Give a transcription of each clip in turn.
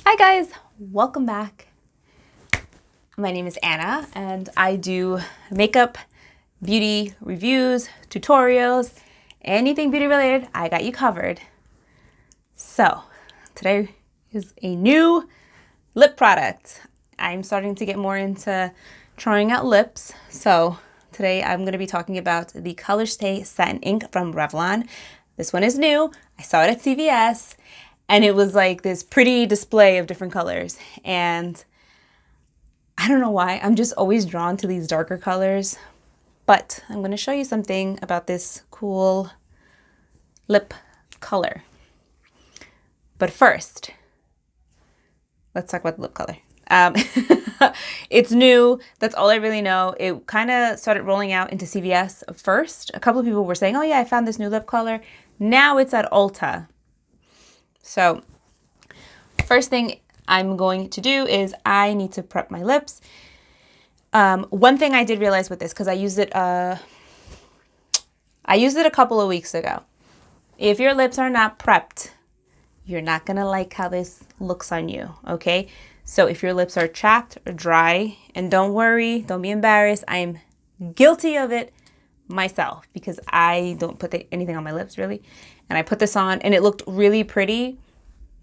Hi guys, welcome back. My name is Anna and I do makeup, beauty reviews, tutorials, anything beauty related, I got you covered. So today is a new lip product. I'm starting to get more into trying out lips. So today I'm going to be talking about the ColorStay Satin Ink from Revlon. This one is new. I saw it at CVS. And it was like this pretty display of different colors. And I don't know why, I'm just always drawn to these darker colors. But I'm going to show you something about this cool lip color. But first, let's talk about the lip color. It's new. That's all I really know. It kind of started rolling out into CVS first. A couple of people were saying, oh yeah, I found this new lip color. Now it's at Ulta. So first thing I'm going to do is I need to prep my lips. One thing I did realize with this, because I used it a couple of weeks ago. If your lips are not prepped, you're not going to like how this looks on you, okay? So if your lips are chapped or dry, and don't worry, don't be embarrassed. I'm guilty of it myself because I don't put anything on my lips really. And I put this on and it looked really pretty,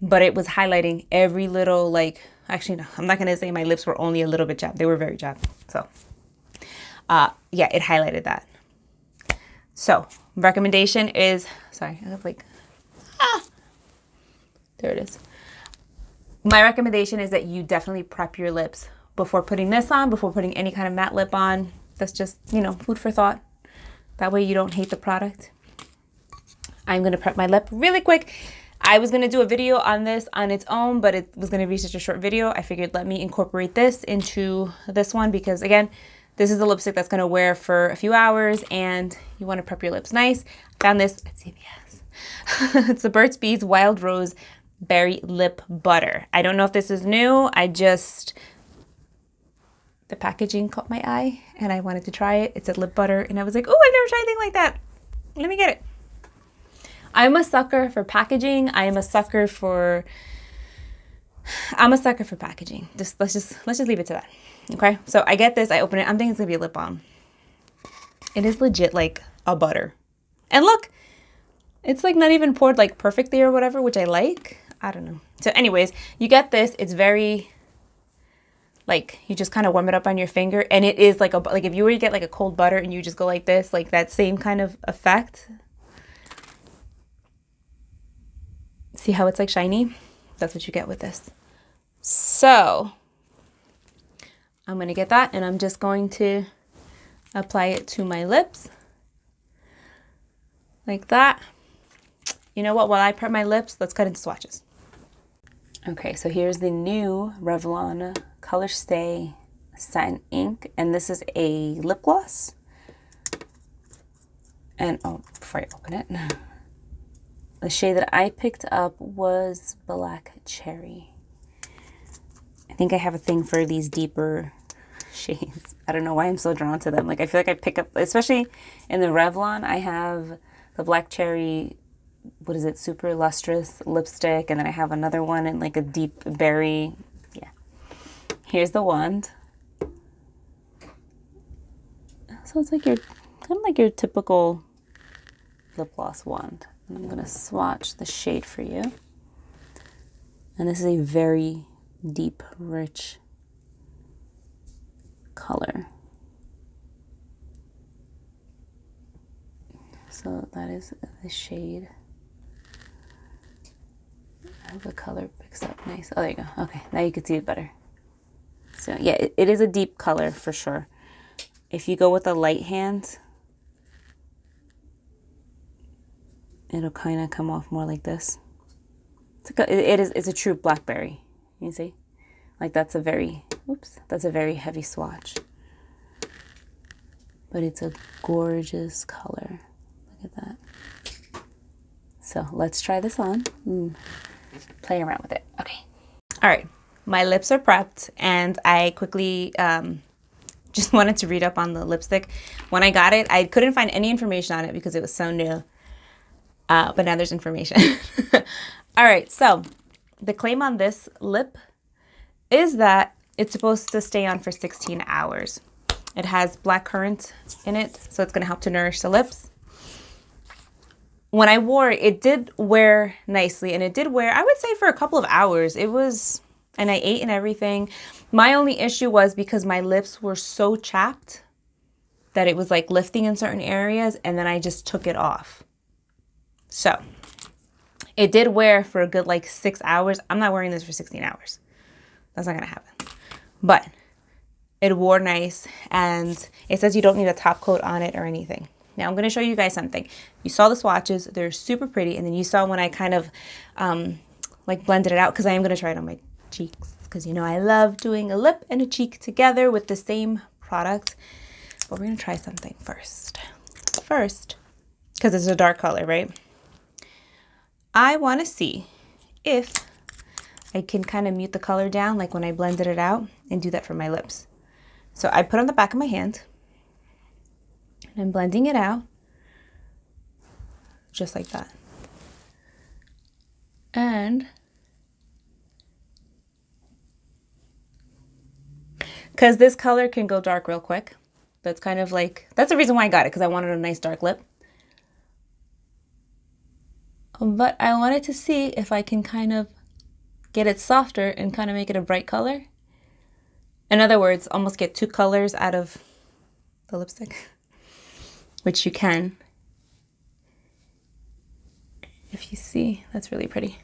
but it was highlighting every little, like, actually no, I'm not going to say my lips were only a little bit chapped. They were very chapped. So yeah, it highlighted that. So recommendation is, sorry, I have like, there it is. My recommendation is that you definitely prep your lips before putting this on, before putting any kind of matte lip on. That's just, you know, food for thought. That way you don't hate the product. I'm going to prep my lip really quick. I was going to do a video on this on its own, but it was going to be such a short video. I figured let me incorporate this into this one because, again, this is a lipstick that's going to wear for a few hours and you want to prep your lips nice. I found this at CVS. It's the Burt's Bees Wild Rose Berry Lip Butter. I don't know if this is new. The packaging caught my eye and I wanted to try it. It's a lip butter and I was like, oh, I've never tried anything like that. Let me get it. I'm a sucker for packaging. I'm a sucker for packaging. Let's just leave it to that. Okay. So I get this. I open it. I'm thinking it's gonna be a lip balm. It is legit like a butter. And look, it's like not even poured like perfectly or whatever, which I like. I don't know. So anyways, you get this. It's very like you just kind of warm it up on your finger, and it is like if you were to get like a cold butter and you just go like this, like that same kind of effect. See how it's like shiny? That's what you get with this. So I'm going to get that and I'm just going to apply it to my lips like that. You know what? While I prep my lips, let's cut into swatches. Okay, so here's the new Revlon ColorStay Satin Ink, and this is a lip gloss. And oh, before I open it, the shade that I picked up was Black Cherry. I think I have a thing for these deeper shades. I don't know why I'm so drawn to them. Like, I feel like I pick up, especially in the Revlon, I have the Black Cherry, what is it, Super Lustrous lipstick, and then I have another one in like a deep berry. Yeah. Here's the wand. So it's like kind of like your typical lip gloss wand. And I'm going to swatch the shade for you. And this is a very deep, rich color. So that is the shade. The color picks up nice. Oh, there you go. Okay, now you can see it better. So yeah, it is a deep color for sure. If you go with a light hand, it'll kind of come off more like this. It's a true Blackberry. You see? Like that's a very heavy swatch. But it's a gorgeous color. Look at that. So let's try this on. Play around with it. Okay. All right. My lips are prepped and I quickly just wanted to read up on the lipstick. When I got it, I couldn't find any information on it because it was so new. But now there's information. All right, so the claim on this lip is that it's supposed to stay on for 16 hours. It has black currant in it, so it's going to help to nourish the lips. When I wore it, it did wear nicely, and it did wear, I would say, for a couple of hours. It was, and I ate and everything. My only issue was because my lips were so chapped that it was like lifting in certain areas, and then I just took it off. So it did wear for a good like 6 hours. I'm not wearing this for 16 hours. That's not going to happen. But it wore nice, and it says you don't need a top coat on it or anything. Now I'm going to show you guys something. You saw the swatches. They're super pretty. And then you saw when I kind of like blended it out, because I am going to try it on my cheeks, because you know I love doing a lip and a cheek together with the same product. But we're going to try something first. Because it's a dark color, right? I want to see if I can kind of mute the color down like when I blended it out, and do that for my lips. So I put on the back of my hand, and I'm blending it out just like that. And because this color can go dark real quick, that's kind of like, that's the reason why I got it, because I wanted a nice dark lip. But I wanted to see if I can kind of get it softer and kind of make it a bright color. In other words, almost get two colors out of the lipstick, which you can. If you see, that's really pretty.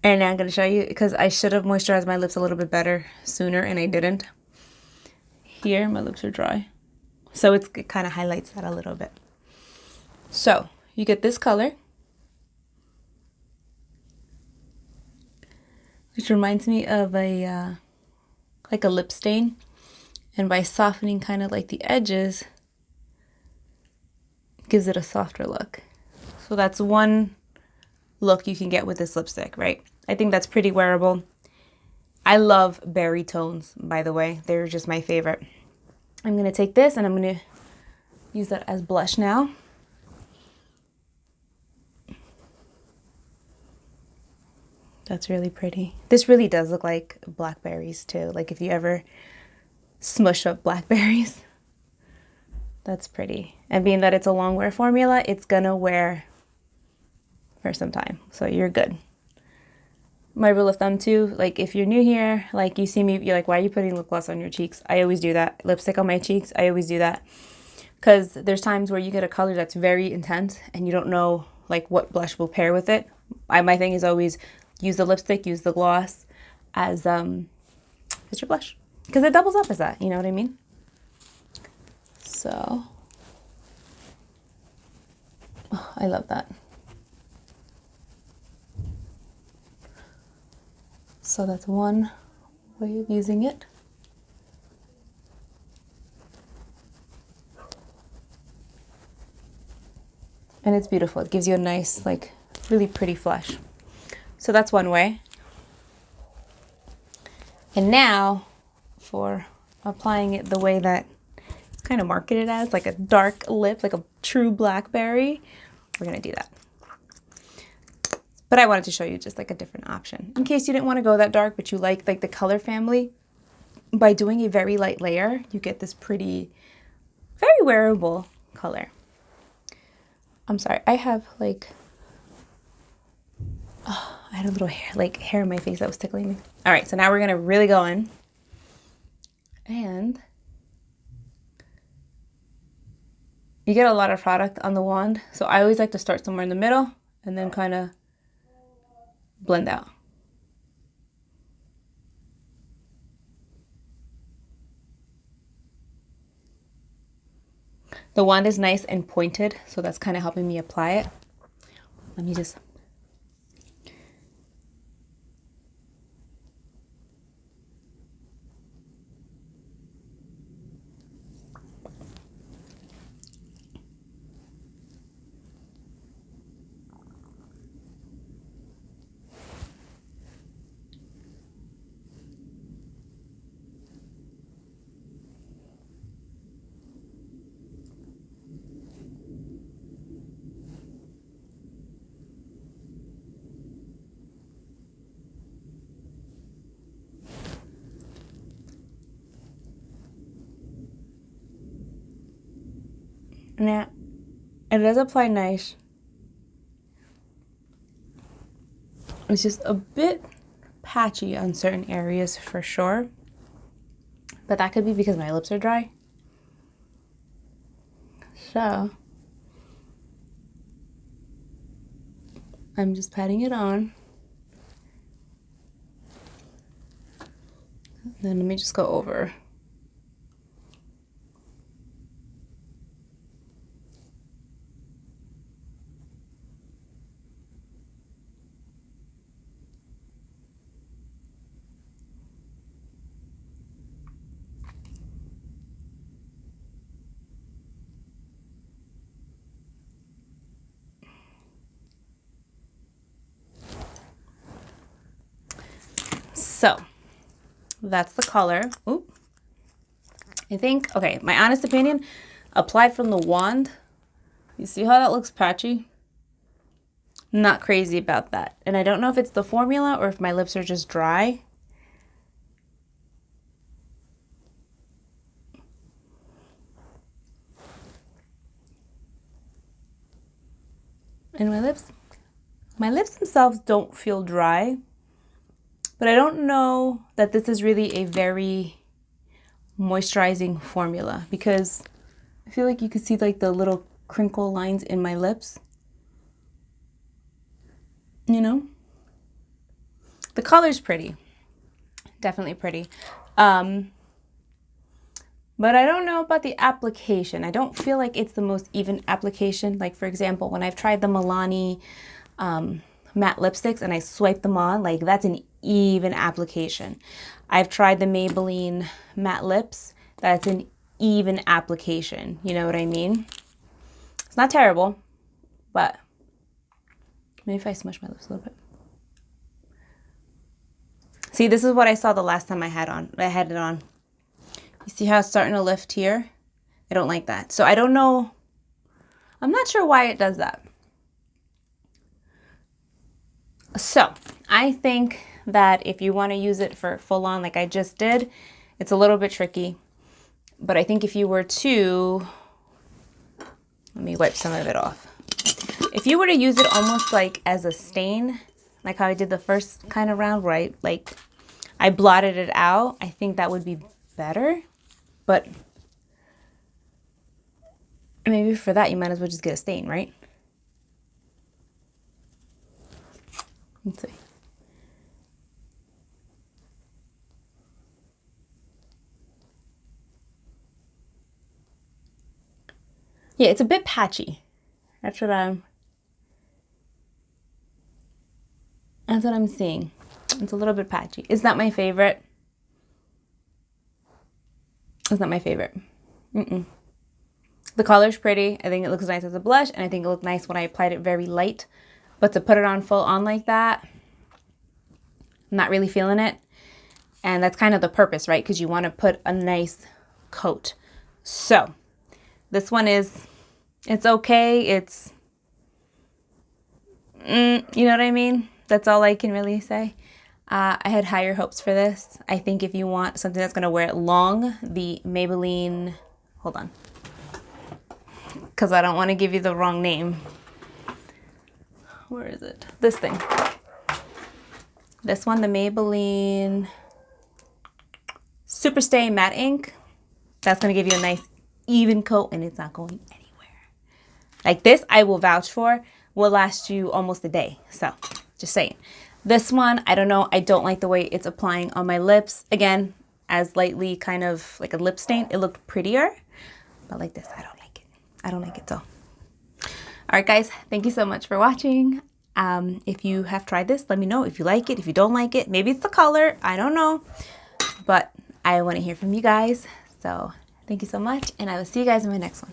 And now I'm going to show you, because I should have moisturized my lips a little bit better sooner, and I didn't. Here, my lips are dry. So it kind of highlights that a little bit. So you get this color, which reminds me of a like a lip stain, and by softening kind of like the edges, it gives it a softer look. So that's one look you can get with this lipstick, right? I think that's pretty wearable. I love berry tones, by the way. They're just my favorite. I'm going to take this and I'm going to use that as blush now. That's really pretty. This really does look like blackberries too. Like if you ever smush up blackberries. That's pretty. And being that it's a long wear formula, it's gonna wear for some time. So you're good. My rule of thumb too, like if you're new here, like you see me, you're like, why are you putting lip gloss on your cheeks? I always do that. Lipstick on my cheeks, I always do that. Because there's times where you get a color that's very intense and you don't know like what blush will pair with it. My thing is always use the lipstick, use the gloss as your blush, because it doubles up as that, you know what I mean? So, oh, I love that. So that's one way of using it. And it's beautiful. It gives you a nice, like, really pretty flush. So that's one way. And now for applying it the way that it's kind of marketed as, like a dark lip, like a true blackberry, we're going to do that. But I wanted to show you just like a different option in case you didn't want to go that dark, but you like the color family. By doing a very light layer, you get this pretty, very wearable color. I'm sorry, I have like, oh, I had a little hair in my face that was tickling me. All right, so now we're gonna really go in, and you get a lot of product on the wand. So I always like to start somewhere in the middle and then kind of blend out. The wand is nice and pointed, so that's kind of helping me apply it. Let me just... Now, it does apply nice. It's just a bit patchy on certain areas for sure. But that could be because my lips are dry. So, I'm just patting it on. Then let me just go over. So, that's the color. Oop. I think, okay, my honest opinion, applied from the wand. You see how that looks patchy? Not crazy about that. And I don't know if it's the formula or if my lips are just dry. And my lips themselves don't feel dry, but I don't know that this is really a very moisturizing formula because I feel like you could see like the little crinkle lines in my lips. You know? The color's pretty. Definitely pretty. But I don't know about the application. I don't feel like it's the most even application. Like, for example, when I've tried the Milani matte lipsticks and I swipe them on, like that's an even application. I've tried the Maybelline matte lips. That's an even application. You know what I mean? It's not terrible, but maybe if I smush my lips a little bit. See, this is what I saw the last time I had it on. You see how it's starting to lift here? I don't like that. So I don't know. I'm not sure why it does that. So I think that if you want to use it for full on like I just did, it's a little bit tricky. But I think if you were to, let me wipe some of it off. If you were to use it almost like as a stain, like how I did the first kind of round, right? Like I blotted it out, I think that would be better. But maybe for that, you might as well just get a stain, right? Let's see. Yeah, it's a bit patchy. That's what I'm seeing. It's a little bit patchy. It's not my favorite. It's not my favorite. The color's pretty. I think it looks nice as a blush, and I think it looked nice when I applied it very light. But to put it on full on like that, I'm not really feeling it. And that's kind of the purpose, right? Because you want to put a nice coat. So this one is, it's okay. It's, you know what I mean? That's all I can really say. I had higher hopes for this. I think if you want something that's going to wear it long, the Maybelline, hold on, because I don't want to give you the wrong name. Where is it? This thing. This one, the Maybelline Superstay Matte Ink. That's going to give you a nice even coat, and it's not going anywhere. Like this, I will vouch for, will last you almost a day. So, just saying. This one, I don't know. I don't like the way it's applying on my lips. Again, as lightly kind of like a lip stain. It looked prettier, but like this, I don't like it. I don't like it, so. All right, guys, thank you so much for watching. If you have tried this, let me know if you like it, if you don't like it. Maybe it's the color, I don't know. But I want to hear from you guys. So thank you so much, and I will see you guys in my next one.